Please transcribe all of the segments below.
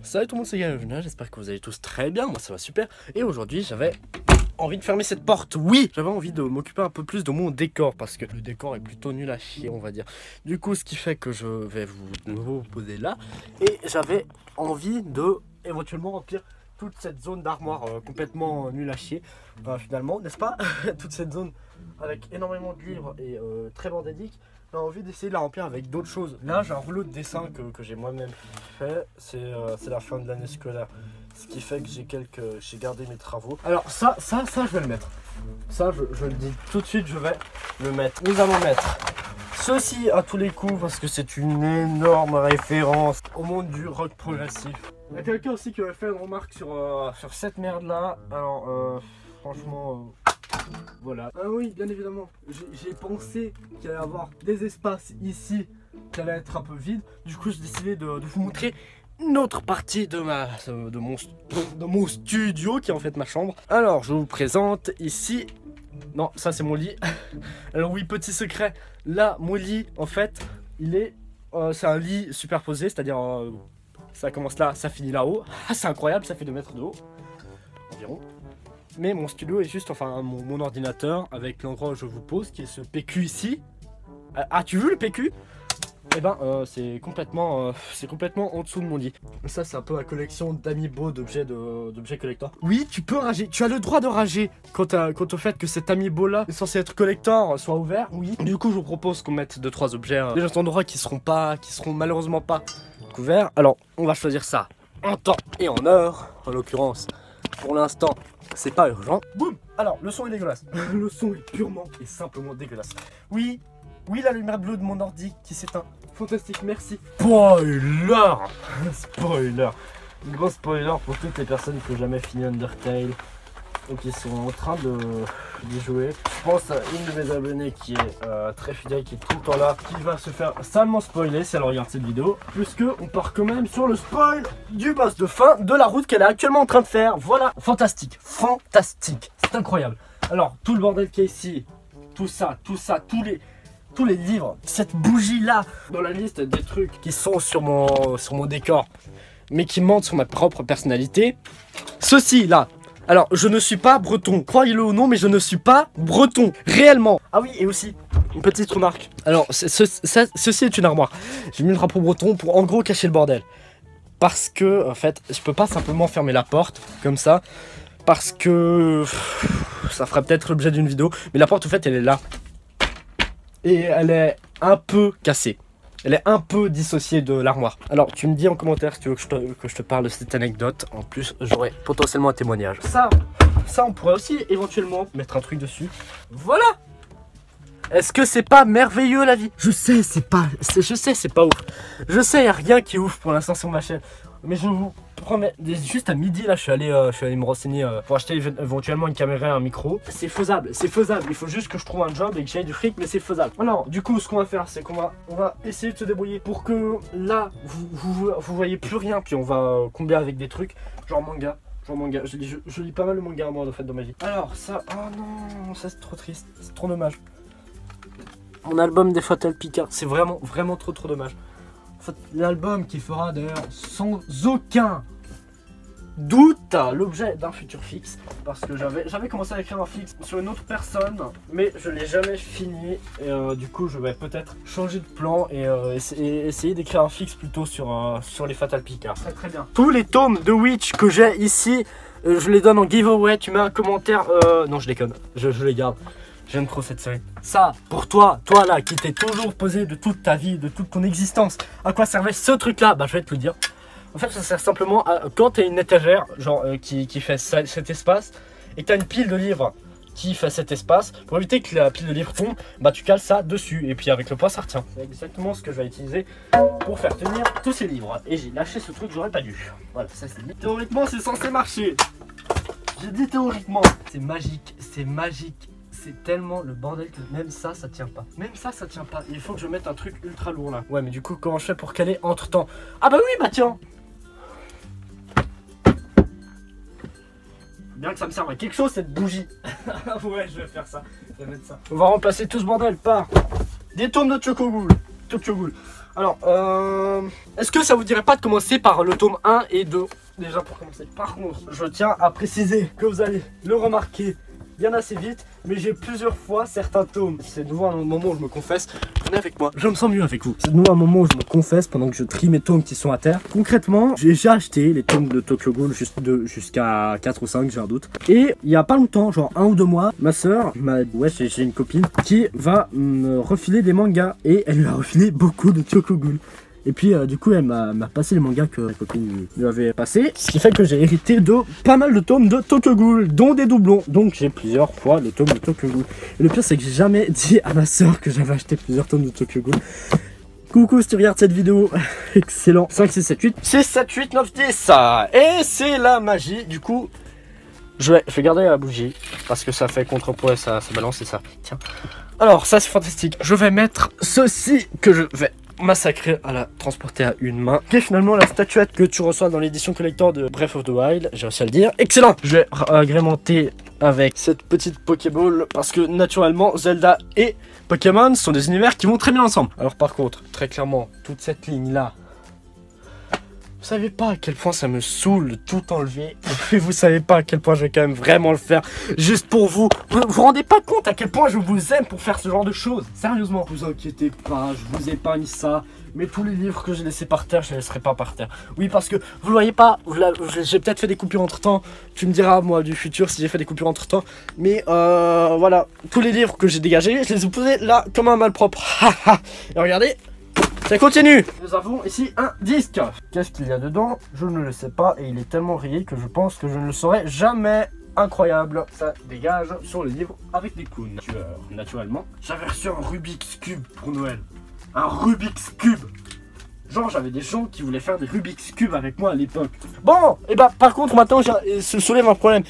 Salut tout le monde, c'est Gaël, j'espère que vous allez tous très bien, moi ça va super. Et aujourd'hui j'avais envie de fermer cette porte, oui. J'avais envie de m'occuper un peu plus de mon décor, parce que le décor est plutôt nul à chier on va dire. Du coup ce qui fait que je vais vous poser là. Et j'avais envie de éventuellement remplir toute cette zone d'armoire complètement nulle à chier finalement, n'est-ce pas? Toute cette zone avec énormément de livres et très bordélique. J'ai envie d'essayer de la remplir avec d'autres choses. Là j'ai un rouleau de dessin que j'ai moi-même fait. C'est la fin de l'année scolaire, ce qui fait que j'ai gardé mes travaux. Alors ça je vais le mettre. Ça je le dis tout de suite, je vais le mettre. Nous allons mettre ceci à tous les coups parce que c'est une énorme référence au monde du rock progressif. Il y a quelqu'un aussi qui avait fait une remarque sur cette merde là. Alors franchement voilà. Ah oui, bien évidemment, j'ai pensé qu'il allait y avoir des espaces ici qui allaient être un peu vides. Du coup j'ai décidé de vous montrer une autre partie de mon studio qui est en fait ma chambre. Alors je vous présente ici. Non, ça c'est mon lit. Alors oui, petit secret, là mon lit en fait il est c'est un lit superposé, c'est-à-dire ça commence là, ça finit là-haut. C'est incroyable, ça fait 2 mètres de haut environ. Mais mon studio est juste, enfin mon ordinateur avec l'endroit où je vous pose, qui est ce PQ ici. Ah, tu veux le PQ? Eh ben c'est complètement en dessous de mon lit. Ça c'est un peu la collection d'amiibo d'objets collector. Oui, tu peux rager, tu as le droit de rager quant au fait que cet amiibo là est censé être collector soit ouvert. Oui. Du coup je vous propose qu'on mette 2-3 objets des endroits qui seront malheureusement pas couverts. Alors on va choisir ça en temps et en heure. En l'occurrence pour l'instant c'est pas urgent. Boum. Alors le son est dégueulasse. Le son est purement et simplement dégueulasse. Oui, la lumière bleue de mon ordi qui s'éteint. Fantastique, merci. Spoiler. Spoiler. Gros spoiler pour toutes les personnes qui n'ont jamais fini Undertale ou qui sont en train d'y jouer. Je pense à une de mes abonnées qui est très fidèle, qui est tout le temps là, qui va se faire salement spoiler si elle regarde cette vidéo, puisque on part quand même sur le spoil du boss de fin de la route qu'elle est actuellement en train de faire. Voilà, fantastique, fantastique, c'est incroyable. Alors tout le bordel qui est ici, tout ça, tous les livres, cette bougie là, dans la liste des trucs qui sont sur mon décor, mais qui mentent sur ma propre personnalité. Ceci là. Alors, je ne suis pas breton, croyez-le ou non, mais je ne suis pas breton, réellement. Ah oui, et aussi, une petite remarque. Alors, ceci est une armoire. J'ai mis le drapeau breton pour en gros cacher le bordel. Parce que, en fait, je peux pas simplement fermer la porte, comme ça. Parce que ça ferait peut-être l'objet d'une vidéo. Mais la porte, en fait, elle est là. Et elle est un peu cassée. Elle est un peu dissociée de l'armoire. Alors tu me dis en commentaire si tu veux que je te parle de cette anecdote. En plus j'aurais potentiellement un témoignage. Ça on pourrait aussi éventuellement mettre un truc dessus. Voilà. Est-ce que c'est pas merveilleux la vie? Je sais c'est pas ouf. Je sais y a rien qui est ouf pour l'instant sur ma chaîne. Mais je vous promets, juste à midi là je suis allé me renseigner pour acheter éventuellement une caméra et un micro. C'est faisable, il faut juste que je trouve un job et que j'aille du fric, mais c'est faisable. Alors du coup ce qu'on va faire c'est qu'on va essayer de se débrouiller pour que là vous voyez plus rien, puis on va combler avec des trucs genre manga. Je lis pas mal de manga moi en fait dans ma vie. Alors ça, oh non, ça c'est trop triste, c'est trop dommage. Mon album des Fatal Picard, c'est vraiment trop dommage. L'album qui fera d'ailleurs sans aucun doute l'objet d'un futur fixe, parce que j'avais commencé à écrire un fixe sur une autre personne mais je l'ai jamais fini et du coup je vais peut-être changer de plan et essayer d'écrire un fixe plutôt sur les Fatal Picard. Très bien. Tous les tomes de Witch que j'ai ici je les donne en giveaway, tu mets un commentaire non je déconne, je les garde. J'aime trop cette série. Ça, pour toi là, qui t'es toujours posé de toute ta vie, de toute ton existence, à quoi servait ce truc là? Bah je vais te le dire. En fait ça sert simplement à, quand t'as une étagère, genre qui fait cet espace, et que t'as une pile de livres qui fait cet espace, pour éviter que la pile de livres tombe, bah tu cales ça dessus, et puis avec le poids ça retient. C'est exactement ce que je vais utiliser pour faire tenir tous ces livres. Et j'ai lâché ce truc, j'aurais pas dû. Voilà, ça c'est dit. Théoriquement c'est censé marcher. J'ai dit théoriquement. C'est magique, c'est magique. C'est tellement le bordel que même ça tient pas. Même ça tient pas. Il faut que je mette un truc ultra lourd là. Ouais mais du coup comment je fais pour caler entre temps? Ah bah oui bah tiens. Bien que ça me serve à quelque chose cette bougie. Ouais je vais faire ça. Je vais mettre ça. On va remplacer tout ce bordel par des tournes de Chocogoul. Alors, est-ce que ça vous dirait pas de commencer par le tome 1 et 2? Déjà pour commencer. Par contre, je tiens à préciser que vous allez le remarquer bien assez vite, mais j'ai plusieurs fois certains tomes. C'est de nouveau un moment où je me confesse. Venez avec moi, je me sens mieux avec vous. C'est de nouveau un moment où je me confesse pendant que je trie mes tomes qui sont à terre. Concrètement, j'ai déjà acheté les tomes de Tokyo Ghoul jusqu'à 4 ou 5, j'ai un doute. Et il y a pas longtemps, genre 1 ou 2 mois, ma soeur m'a dit, ouais, j'ai une copine qui va me refiler des mangas. Et elle lui a refilé beaucoup de Tokyo Ghoul. Et puis du coup elle m'a passé les mangas que ma copine lui avait passé. Ce qui fait que j'ai hérité de pas mal de tomes de Tokyo Ghoul, dont des doublons. Donc j'ai plusieurs fois le tome de Tokyo Ghoul. Et le pire c'est que j'ai jamais dit à ma soeur que j'avais acheté plusieurs tomes de Tokyo Ghoul. Coucou si tu regardes cette vidéo, excellent. 5, 6, 7, 8, 6, 7, 8, 9, 10. Et c'est la magie, du coup je vais garder la bougie parce que ça fait contrepoids, ça balance et ça. Tiens. Alors ça c'est fantastique. Je vais mettre ceci que je vais massacré à la transporter à une main, qui est finalement la statuette que tu reçois dans l'édition collector de Breath of the Wild. J'ai réussi à le dire. Excellent. Je vais agrémenter avec cette petite Pokéball parce que naturellement Zelda et Pokémon sont des univers qui vont très bien ensemble. Alors par contre, très clairement, toute cette ligne là, vous savez pas à quel point ça me saoule de tout enlever. Et vous savez pas à quel point je vais quand même vraiment le faire juste pour vous. Vous vous rendez pas compte à quel point je vous aime pour faire ce genre de choses. Sérieusement, vous inquiétez pas, je vous épargne ça. Mais tous les livres que j'ai laissés par terre, je les laisserai pas par terre. Oui, parce que vous le voyez pas, j'ai peut-être fait des coupures entre temps. Tu me diras, moi, du futur, si j'ai fait des coupures entre temps. Mais voilà, tous les livres que j'ai dégagés, je les ai posés là comme un malpropre. Et regardez. Ça continue. Nous avons ici un disque. Qu'est-ce qu'il y a dedans? Je ne le sais pas et il est tellement rayé que je pense que je ne le saurai jamais. Incroyable. Ça dégage sur le livre avec des clowns. Naturellement, j'avais reçu un Rubik's Cube pour Noël. Un Rubik's Cube. Genre j'avais des gens qui voulaient faire des Rubik's Cube avec moi à l'époque. Bon, et bah par contre maintenant se soulève un problème.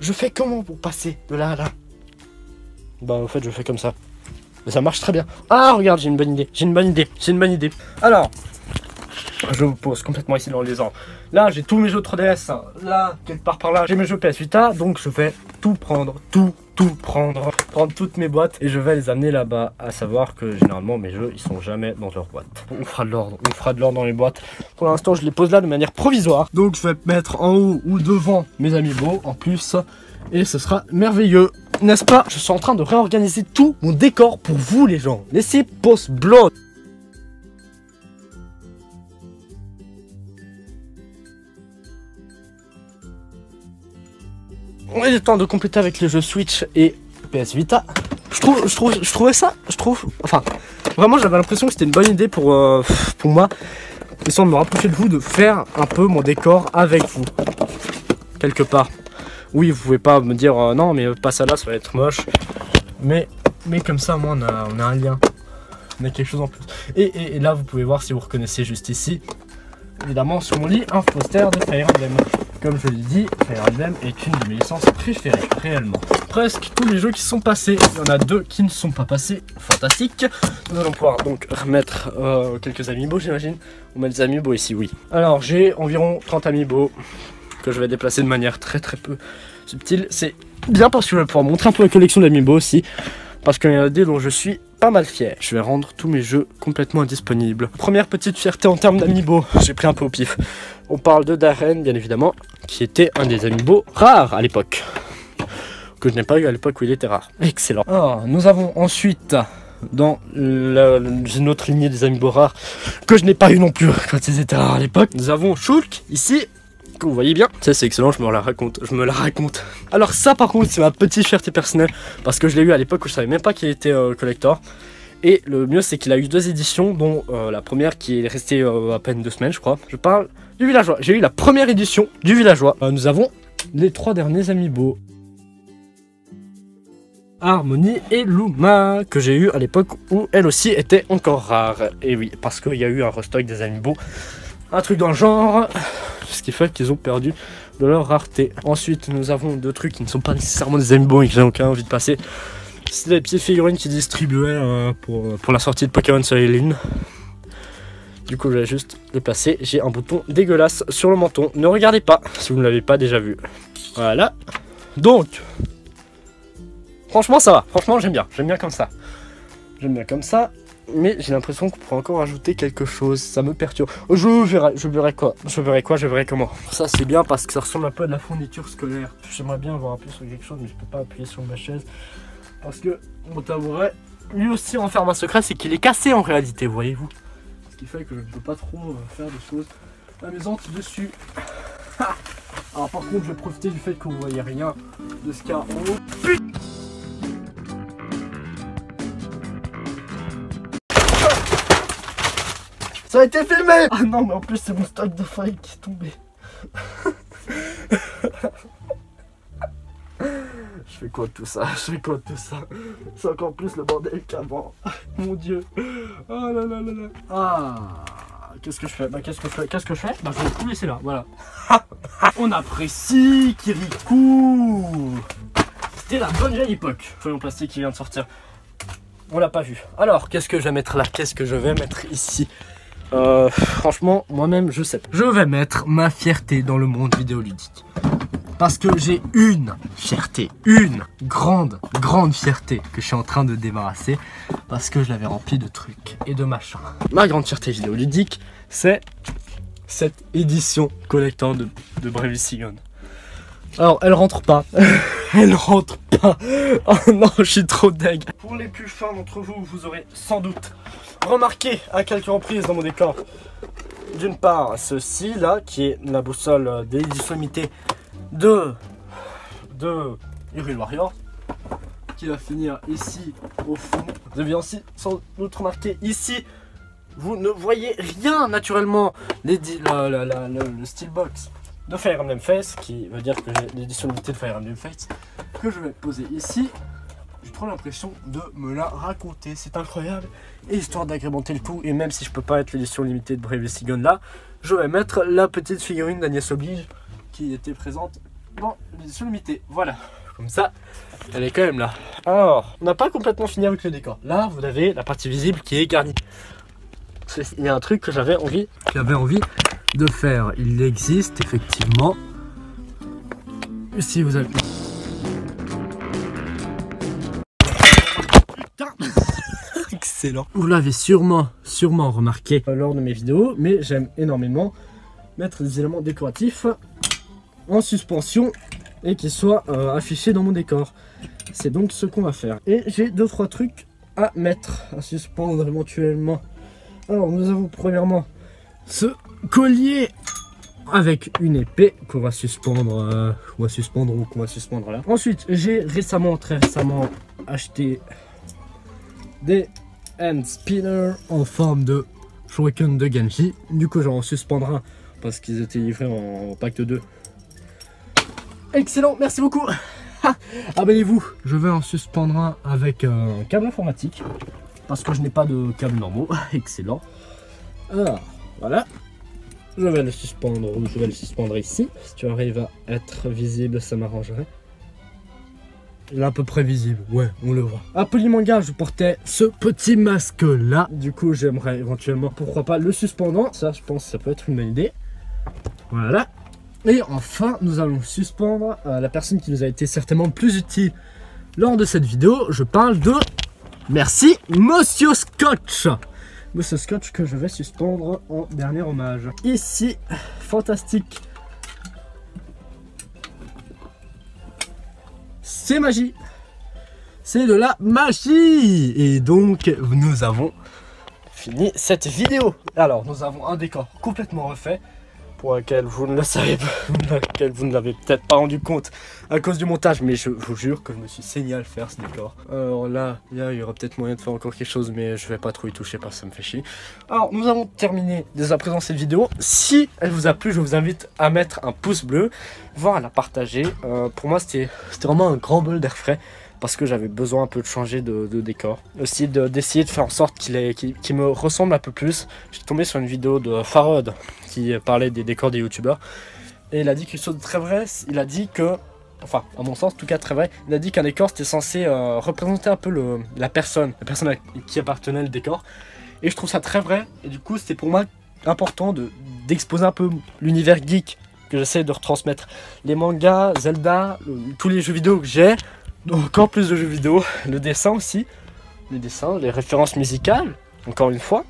Je fais comment pour passer de là à là? Bah en fait je fais comme ça. Mais ça marche très bien. Ah regarde, j'ai une bonne idée. Alors, je vous pose complètement ici dans les ordres. Là j'ai tous mes jeux 3DS. Là, quelque part par là, j'ai mes jeux PS Vita. Donc je vais tout prendre, prendre toutes mes boîtes et je vais les amener là-bas. À savoir que généralement mes jeux ils sont jamais dans leur boîte. On fera de l'ordre dans les boîtes. Pour l'instant je les pose là de manière provisoire. Donc je vais mettre en haut ou devant mes amiibo en plus. Et ce sera merveilleux, n'est-ce pas? Je suis en train de réorganiser tout mon décor pour vous les gens. Laissez pause blood. On est temps de compléter avec les jeux Switch et PS Vita. Enfin, vraiment j'avais l'impression que c'était une bonne idée pour moi, histoire de me rapprocher de vous, de faire un peu mon décor avec vous, quelque part. Oui, vous pouvez pas me dire non mais pas ça là, ça va être moche. Mais comme ça, moi on a un lien. On a quelque chose en plus. Et là vous pouvez voir si vous reconnaissez juste ici. Évidemment sur mon lit, un poster de Fire Emblem. Comme je l'ai dit, Fire Emblem est une de mes licences préférées, réellement. Presque tous les jeux qui sont passés, il y en a 2 qui ne sont pas passés, fantastique. Nous allons pouvoir donc remettre quelques amiibo j'imagine. On met des amiibo ici, oui. Alors j'ai environ 30 amiibo que je vais déplacer de manière très peu subtile. C'est bien parce que je vais pouvoir montrer un peu la collection d'amiibo aussi, parce qu'il y en a des dont je suis pas mal fier. Je vais rendre tous mes jeux complètement indisponibles. Première petite fierté en termes d'amiibo, j'ai pris un peu au pif. On parle de Darren bien évidemment, qui était un des amiibo rares à l'époque, que je n'ai pas eu à l'époque où il était rare. Excellent. Alors, nous avons ensuite dans une autre lignée des amiibo rares que je n'ai pas eu non plus quand ils étaient rares à l'époque. Nous avons Shulk ici, que vous voyez bien. Ça c'est excellent, je me la raconte. Alors ça par contre c'est ma petite fierté personnelle, parce que je l'ai eu à l'époque où je savais même pas qu'il était collector. Et le mieux c'est qu'il a eu 2 éditions, dont la première qui est restée à peine 2 semaines je crois. Je parle du Villageois, j'ai eu la première édition du Villageois. Nous avons les 3 derniers amiibo, Harmony et Luma, que j'ai eu à l'époque où elle aussi était encore rare. Et oui, parce qu'il y a eu un restock des amiibo, un truc dans le genre, ce qui fait qu'ils ont perdu de leur rareté. Ensuite nous avons 2 trucs qui ne sont pas nécessairement des amiibo et que j'ai aucun envie de passer. C'est des petites figurines qui distribuaient pour la sortie de Pokémon Soleil et Lune. Du coup je vais juste les placer. J'ai un bouton dégueulasse sur le menton, ne regardez pas si vous ne l'avez pas déjà vu. Voilà. Donc franchement ça va, franchement j'aime bien comme ça. mais j'ai l'impression qu'on pourrait encore ajouter quelque chose. Ça me perturbe. Je verrai comment. Ça c'est bien parce que ça ressemble un peu à de la fourniture scolaire. J'aimerais bien avoir appuyé sur quelque chose, mais je peux pas appuyer sur ma chaise parce que mon tabouret, lui aussi renferme un secret, c'est qu'il est cassé en réalité, voyez-vous. Ce qui fait que je ne peux pas trop faire des choses amusantes dessus. Alors par contre, je vais profiter du fait que vous voyez rien de ce qu'il y a en haut. Putain. Ça a été filmé! Ah non, mais en plus, c'est mon stock de feuilles qui est tombé. Je fais quoi de tout ça? C'est encore plus le bordel qu'avant. Mon dieu. Oh là là là là. Ah, qu'est-ce que je fais? Qu'est-ce que je fais? Je vais tout laisser là, voilà. On apprécie Kirikou. C'était la bonne vieille époque. Feuille en plastique qui vient de sortir. On l'a pas vu. Alors, qu'est-ce que je vais mettre là? Qu'est-ce que je vais mettre ici? Franchement, moi-même, je sais. Je vais mettre ma fierté dans le monde vidéoludique. Parce que j'ai une fierté, une grande fierté que je suis en train de débarrasser. Parce que je l'avais remplie de trucs et de machins. Ma grande fierté vidéoludique, c'est cette édition collector de Bravely Gone. Alors, elle rentre pas. Elle rentre pas. Oh non, je suis trop deg. Pour les plus fins d'entre vous, vous aurez sans doute remarqué à quelques reprises dans mon décor. D'une part, ceci là, qui est la boussole d'édition limitée de Hyrule Warriors, qui va finir ici au fond. Vous avez aussi sans doute remarqué ici, vous ne voyez rien naturellement, le steelbox de Fire Emblem Fates, qui veut dire que j'ai l'édition limitée de Fire Emblem Fates, que je vais poser ici. J'ai trop l'impression de me la raconter, c'est incroyable. Et histoire d'agrémenter le tout, et même si je peux pas être l'édition limitée de Bravely Gone là, je vais mettre la petite figurine d'Agnès Oblige qui était présente dans l'édition limitée. Voilà, comme ça, elle est quand même là. Alors, on n'a pas complètement fini avec le décor. Là, vous avez la partie visible qui est garnie. Il y a un truc que j'avais envie de faire. Il existe effectivement. Si vous avez... Putain. Excellent. Vous l'avez sûrement remarqué lors de mes vidéos, mais j'aime énormément mettre des éléments décoratifs en suspension et qui soient affichés dans mon décor. C'est donc ce qu'on va faire. Et j'ai 2-3 trucs à mettre, à suspendre éventuellement. Alors nous avons premièrement ce collier avec une épée qu'on va suspendre, là. Ensuite, j'ai très récemment acheté des hand spinners en forme de shuriken de Genji. Du coup, j'en suspendrai un parce qu'ils étaient livrés en pack de 2. Excellent, merci beaucoup. Abonnez-vous. Je vais en suspendre un avec un câble informatique parce que je n'ai pas de câble normaux. Excellent. Alors, voilà. Je vais le suspendre ici. Si tu arrives à être visible, ça m'arrangerait. Il est à peu près visible, ouais, on le voit. À Polymanga, je portais ce petit masque là. Du coup, j'aimerais éventuellement, pourquoi pas, le suspendant. Ça, je pense que ça peut être une bonne idée. Voilà. Et enfin, nous allons suspendre la personne qui nous a été certainement plus utile lors de cette vidéo. Je parle de... Merci, Monsieur Scotch. Monsieur Scotch que je vais suspendre en dernier hommage. Ici, fantastique. C'est magie. C'est de la magie. Et donc, nous avons fini cette vidéo. Alors, nous avons un décor complètement refait, pour lequel vous ne le savez pas, lequel vous ne l'avez peut-être pas rendu compte à cause du montage, mais je vous jure que je me suis saigné à le faire, ce décor. Alors là, il y aura peut-être moyen de faire encore quelque chose, mais je vais pas trop y toucher parce que ça me fait chier. Alors, nous avons terminé dès à présent cette vidéo. Si elle vous a plu, je vous invite à mettre un pouce bleu, voire à la partager. Pour moi, c'était vraiment un grand bol d'air frais, parce que j'avais besoin un peu de changer de décor. Aussi d'essayer de faire en sorte qu'il me ressemble un peu plus. J'ai tombé sur une vidéo de Farod qui parlait des décors des youtubeurs. Et il a dit quelque chose de très vrai. Il a dit que, enfin à mon sens en tout cas très vrai, il a dit qu'un décor c'était censé représenter un peu la personne à qui appartenait le décor. Et je trouve ça très vrai. Et du coup c'est pour moi important d'exposer un peu l'univers geek que j'essaie de retransmettre. Les mangas, Zelda, tous les jeux vidéo que j'ai. Encore plus de jeux vidéo, le dessin aussi, les références musicales, encore une fois.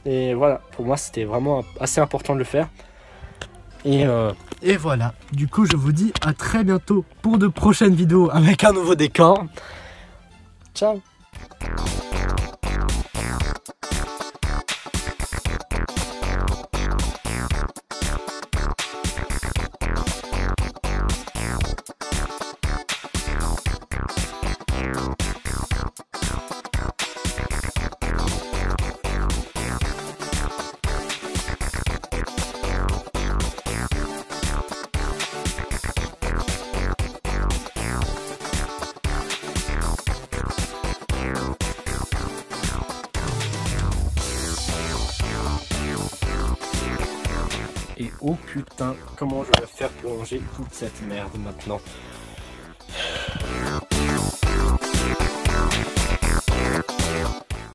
Et voilà, pour moi c'était vraiment assez important de le faire. Et voilà, du coup je vous dis à très bientôt pour de prochaines vidéos avec un nouveau décor. Ciao. Et oh putain, comment je vais faire plonger toute cette merde maintenant?